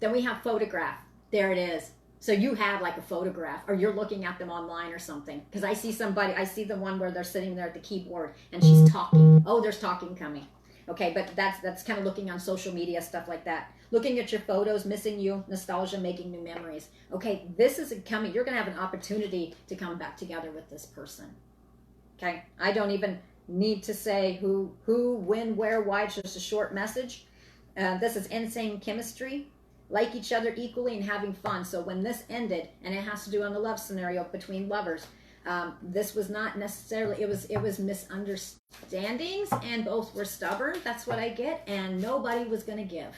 Then we have photograph. There it is. So you have like a photograph, or you're looking at them online or something. Because I see the one where they're sitting there at the keyboard and she's talking. Oh, there's talking coming. Okay, but that's kind of looking on social media, stuff like that. Looking at your photos, missing you, nostalgia, making new memories. Okay, this is coming. You're going to have an opportunity to come back together with this person. Okay, I don't even need to say who, when, where, why. It's just a short message. This is insane chemistry. Like each other equally and having fun. So when this ended, and it has to do on the love scenario between lovers, This was not necessarily, it was misunderstandings, and both were stubborn. That's what I get, and nobody was going to give.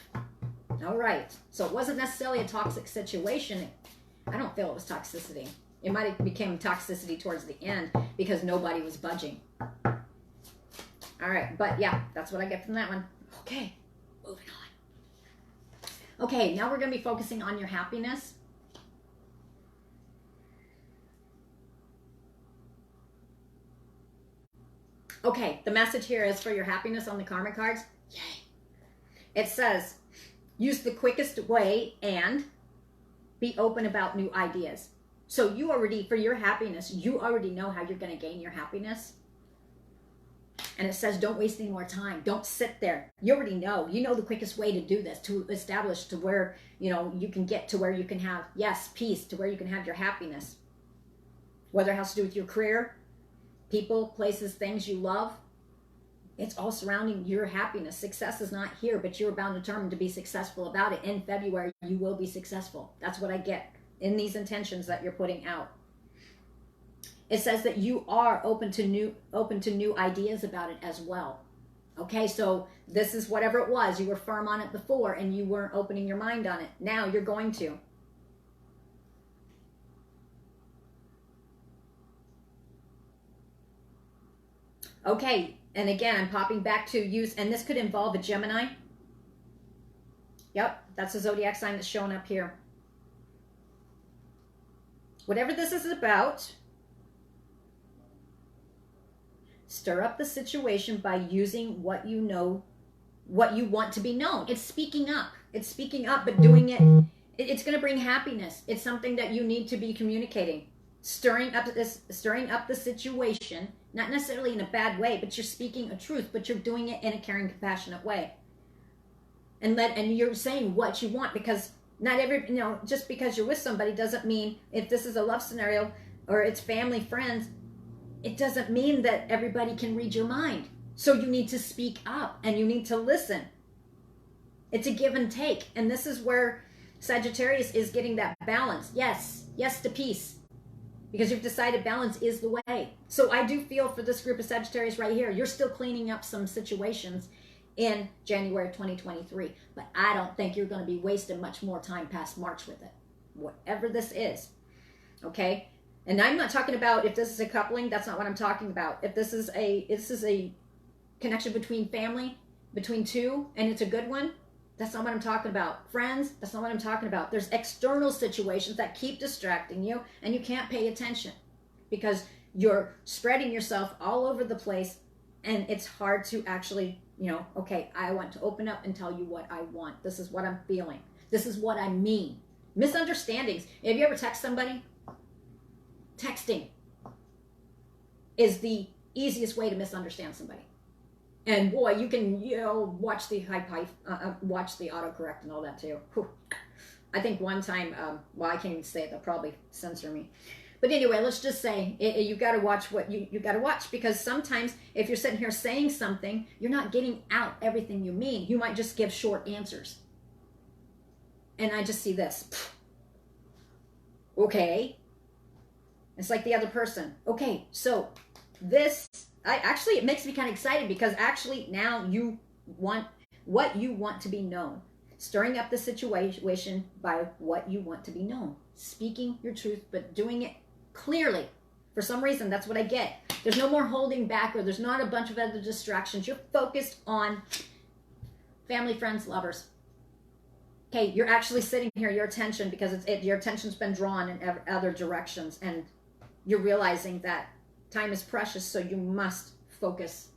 All right. So it wasn't necessarily a toxic situation. I don't feel it was toxicity. It might have become toxicity towards the end because nobody was budging. All right. But yeah, that's what I get from that one. Okay. Moving on. Okay. Now we're going to be focusing on your happiness. Okay. The message here is for your happiness on the karma cards. Yay. It says, use the quickest way and be open about new ideas. So you already, for your happiness, you already know how you're going to gain your happiness. And it says, don't waste any more time. Don't sit there. You already know. You know the quickest way to do this, to establish to where, you know, you can get to where you can have, yes, peace, to where you can have your happiness. Whether it has to do with your career, people, places, things you love. It's all surrounding your happiness. Success is not here, but you're bound and determined to be successful about it. In February, you will be successful. That's what I get in these intentions that you're putting out. It says that you are open to new ideas about it as well. Okay, so this is whatever it was. You were firm on it before and you weren't opening your mind on it. Now you're going to. Okay, and again, I'm popping back to use, and this could involve a Gemini. Yep, that's a zodiac sign that's showing up here. Whatever this is about, stir up the situation by using what you know, what you want to be known. It's speaking up. It's speaking up, but doing it, it's going to bring happiness. It's something that you need to be communicating. Stirring up the situation, not necessarily in a bad way, but you're speaking a truth, but you're doing it in a caring, compassionate way. And you're saying what you want, because not every, you know, just because you're with somebody doesn't mean, if this is a love scenario or it's family, friends, it doesn't mean that everybody can read your mind. So you need to speak up and you need to listen. It's a give and take. And this is where Sagittarius is getting that balance. Yes to peace. Because you've decided balance is the way. So I do feel for this group of Sagittarius right here, you're still cleaning up some situations in January 2023. But I don't think you're going to be wasting much more time past March with it. Whatever this is. Okay? And I'm not talking about if this is a coupling. That's not what I'm talking about. If this is a connection between family, between two, and it's a good one, that's not what I'm talking about. Friends, that's not what I'm talking about. There's external situations that keep distracting you, and you can't pay attention because you're spreading yourself all over the place, and it's hard to actually, you know, okay, I want to open up and tell you what I want. This is what I'm feeling. This is what I mean. Misunderstandings. Have you ever text somebody? Texting is the easiest way to misunderstand somebody. And boy, you can, you know, watch the watch the autocorrect and all that too. Whew. I think one time, well, I can't even say it. They'll probably censor me. But anyway, let's just say you got to watch what you got to watch, because sometimes if you're sitting here saying something, you're not getting out everything you mean. You might just give short answers. And I just see this. Okay. It's like the other person. Okay, so this, it makes me kind of excited, because actually now you want what you want to be known. Stirring up the situation by what you want to be known. Speaking your truth, but doing it clearly. For some reason, that's what I get. There's no more holding back, or there's not a bunch of other distractions. You're focused on family, friends, lovers. Okay, you're actually sitting here, your attention, because your attention's been drawn in other directions, and you're realizing that time is precious, so you must focus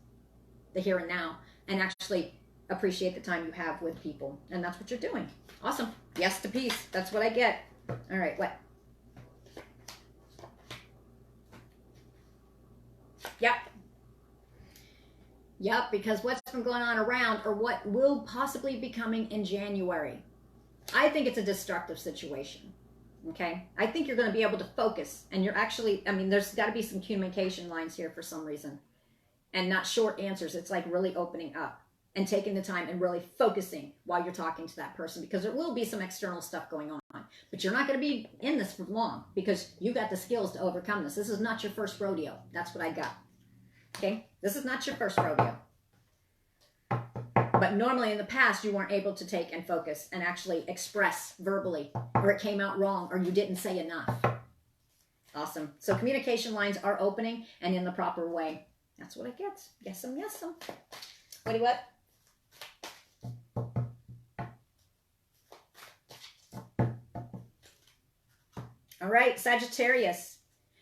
the here and now and actually appreciate the time you have with people. And that's what you're doing. Awesome. Yes to peace. That's what I get. All right, what? Yep, because what's been going on around, or what will possibly be coming in January, I think it's a destructive situation. Okay, I think you're going to be able to focus, and you're actually, I mean, there's got to be some communication lines here for some reason, and not short answers. It's like really opening up. and taking the time and really focusing while you're talking to that person, because there will be some external stuff going on, but you're not going to be in this for long because you got the skills to overcome this. This is not your first rodeo. That's what I got. Okay. This is not your first rodeo. But normally in the past, you weren't able to take and focus and actually express verbally, or it came out wrong, or you didn't say enough. Awesome. So communication lines are opening and in the proper way. That's what I get. Yes, yes. What do you what? All right, Sagittarius.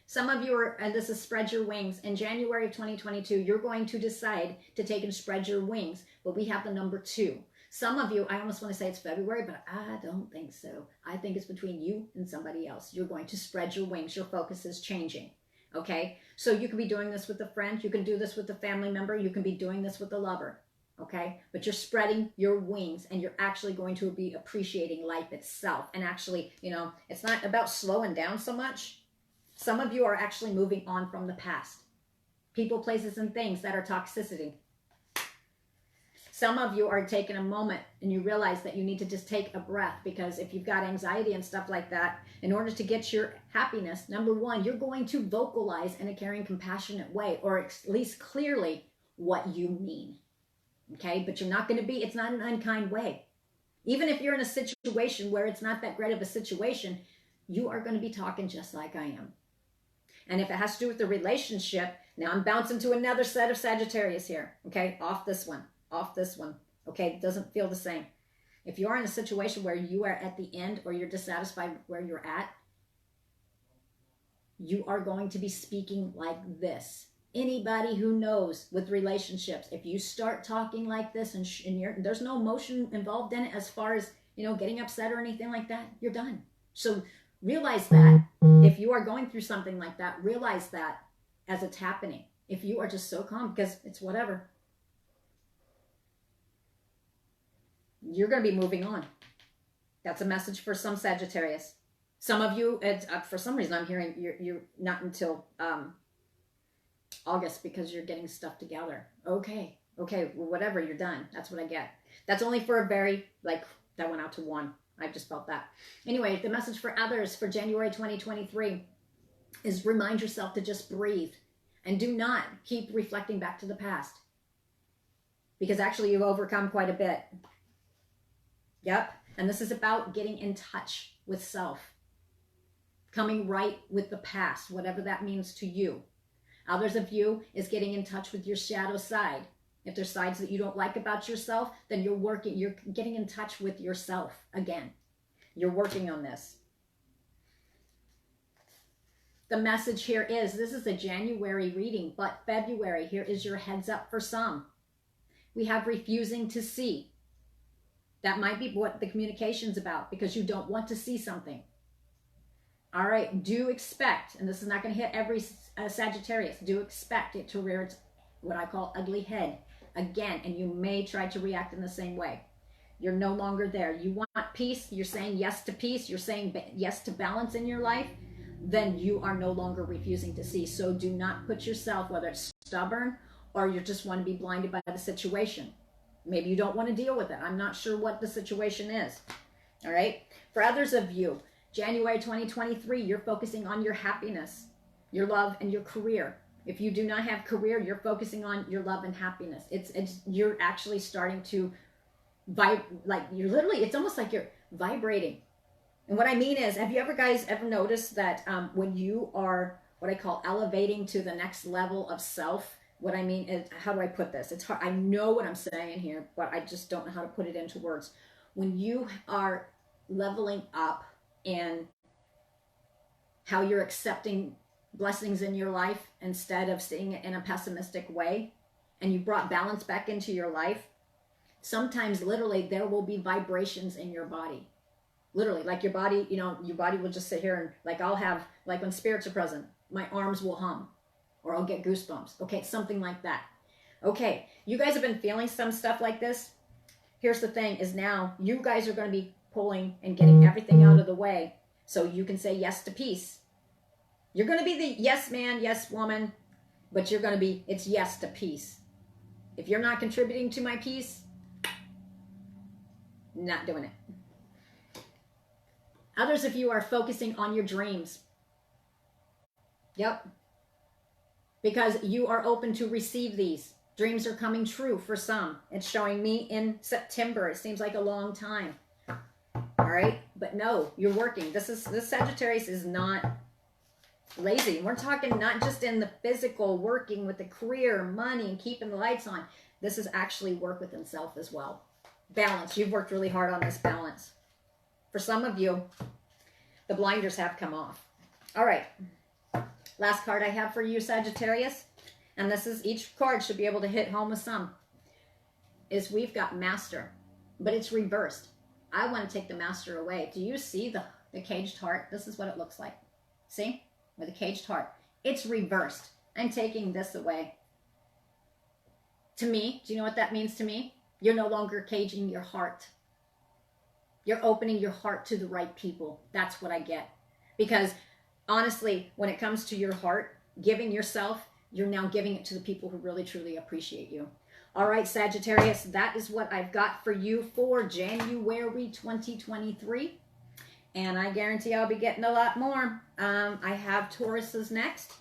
Some of you are, and this is spread your wings. In January of 2022, you're going to decide to take and spread your wings, but we have the number 2. Some of you, I almost want to say it's February, but I don't think so. I think it's between you and somebody else. You're going to spread your wings. Your focus is changing. Okay? So you could be doing this with a friend. You can do this with a family member. You can be doing this with a lover. Okay? But you're spreading your wings, and you're actually going to be appreciating life itself. And actually, you know, it's not about slowing down so much. Some of you are actually moving on from the past. People, places, and things that are toxicity. Some of you are taking a moment and you realize that you need to just take a breath, because if you've got anxiety and stuff like that, in order to get your happiness, number 1, you're going to vocalize in a caring, compassionate way, or at least clearly what you mean. Okay? But you're not going to be, it's not an unkind way. Even if you're in a situation where it's not that great of a situation, you are going to be talking just like I am. And if it has to do with the relationship, now I'm bouncing to another set of Sagittarius here. Okay? Off this one. Off this one. Okay? It doesn't feel the same. If you are in a situation where you are at the end, or you're dissatisfied where you're at, you are going to be speaking like this. Anybody who knows with relationships, if you start talking like this and there's no emotion involved in it as far as, you know, getting upset or anything like that, you're done. So realize that if you are going through something like that, realize that as it's happening. If you are just so calm, because it's whatever, you're going to be moving on. That's a message for some Sagittarius. Some of you, for some reason, I'm hearing you're not until August, because you're getting stuff together. Okay, well, whatever, you're done. That's what I get. That's only for a very, like, that went out to 1. I just felt that. Anyway, the message for others for January 2023 is remind yourself to just breathe, and do not keep reflecting back to the past, because actually you've overcome quite a bit. Yep. And this is about getting in touch with self, coming right with the past, whatever that means to you. Others of you is getting in touch with your shadow side. If there's sides that you don't like about yourself, then you're getting in touch with yourself again. You're working on this. The message here is, this is a January reading, but February, here is your heads up for some. We have refusing to see. That might be what the communication's about, because you don't want to see something. All right, do expect, and this is not going to hit every Sagittarius, do expect it to rear its, what I call, ugly head again, and you may try to react in the same way. You're no longer there. You want peace, you're saying yes to peace, you're saying yes to balance in your life, then you are no longer refusing to see. So do not put yourself, whether it's stubborn or you just want to be blinded by the situation. Maybe you don't want to deal with it. I'm not sure what the situation is. All right. For others of you, January 2023, you're focusing on your happiness, your love, and your career. If you do not have career, you're focusing on your love and happiness. You're actually starting to like you're literally, it's almost like you're vibrating. And what I mean is, have you guys ever noticed that when you are what I call elevating to the next level of self, what I mean is, how do I put this? It's hard. I know what I'm saying here, but I just don't know how to put it into words. When you are leveling up in how you're accepting blessings in your life instead of seeing it in a pessimistic way, and you brought balance back into your life, sometimes literally there will be vibrations in your body. Literally, like your body, your body will just sit here and like I'll have, like when spirits are present, my arms will hum or I'll get goosebumps. Okay, something like that. Okay, you guys have been feeling some stuff like this. Here's the thing is now you guys are going to be pulling and getting everything out of the way so you can say yes to peace. You're going to be the yes man, yes woman, but you're going to be, it's yes to peace. If you're not contributing to my peace, not doing it. Others of you are focusing on your dreams. Yep. Because you are open to receive these. Dreams are coming true for some. It's showing me in September. It seems like a long time. All right. But no, you're working. This Sagittarius is not lazy. We're talking not just in the physical, working with the career, money, and keeping the lights on. This is actually work within self as well. Balance. You've worked really hard on this balance. For some of you, the blinders have come off. All right. Last card I have for you, Sagittarius, and this is, each card should be able to hit home with some, is we've got Master, but it's reversed. I want to take the Master away. Do you see the caged heart? This is what it looks like. See? With a caged heart. It's reversed. I'm taking this away. To me, do you know what that means to me? You're no longer caging your heart. You're opening your heart to the right people. That's what I get. Because honestly, when it comes to your heart, giving yourself, you're now giving it to the people who really, truly appreciate you. All right, Sagittarius, that is what I've got for you for January 2023. And I guarantee I'll be getting a lot more. I have Tauruses next.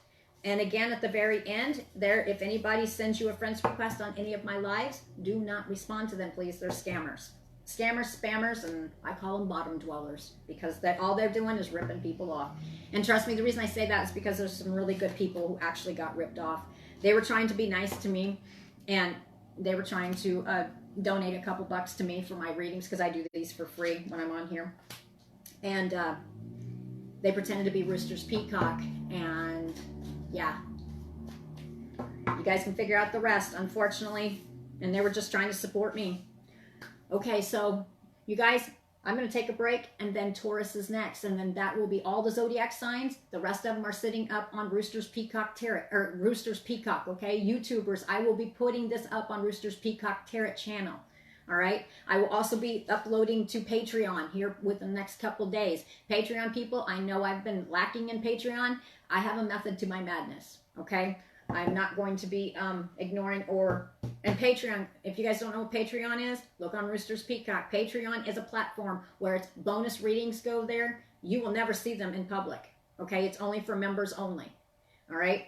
And again, at the very end, there, if anybody sends you a friend's request on any of my lives, do not respond to them, please. They're scammers. Scammers, spammers, and I call them bottom dwellers, because all they're doing is ripping people off. And trust me, the reason I say that is because there's some really good people who actually got ripped off. They were trying to be nice to me, and they were trying to donate a couple bucks to me for my readings, because I do these for free when I'm on here. And they pretended to be Roosters Peacock, and yeah, you guys can figure out the rest, unfortunately. And they were just trying to support me. Okay, so you guys, I'm going to take a break, and then Taurus is next, and then that will be all the zodiac signs. The rest of them are sitting up on Roosters Peacock Tarot, or Roosters Peacock, okay? YouTubers, I will be putting this up on Roosters Peacock Tarot channel. All right. I will also be uploading to Patreon here within the next couple days. Patreon people, I know I've been lacking in Patreon. I have a method to my madness. Okay. I'm not going to be ignoring and Patreon, if you guys don't know what Patreon is, look on Roosters Peacock. Patreon is a platform where it's bonus readings go there. You will never see them in public. Okay. It's only for members only. All right.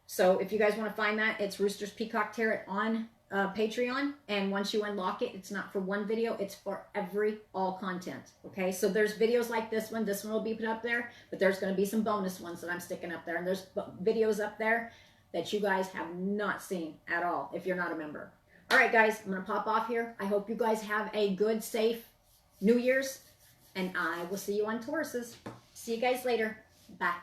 So if you guys want to find that, it's Roosters Peacock Tarot on Patreon, and once you unlock it, it's not for one video, it's for all content. Okay, so there's videos like this one will be put up there, but there's going to be some bonus ones that I'm sticking up there, and there's videos up there that you guys have not seen at all if you're not a member. All right, guys, I'm going to pop off here. I hope you guys have a good, safe New Year's, and I will see you on Tauruses. See you guys later. Bye.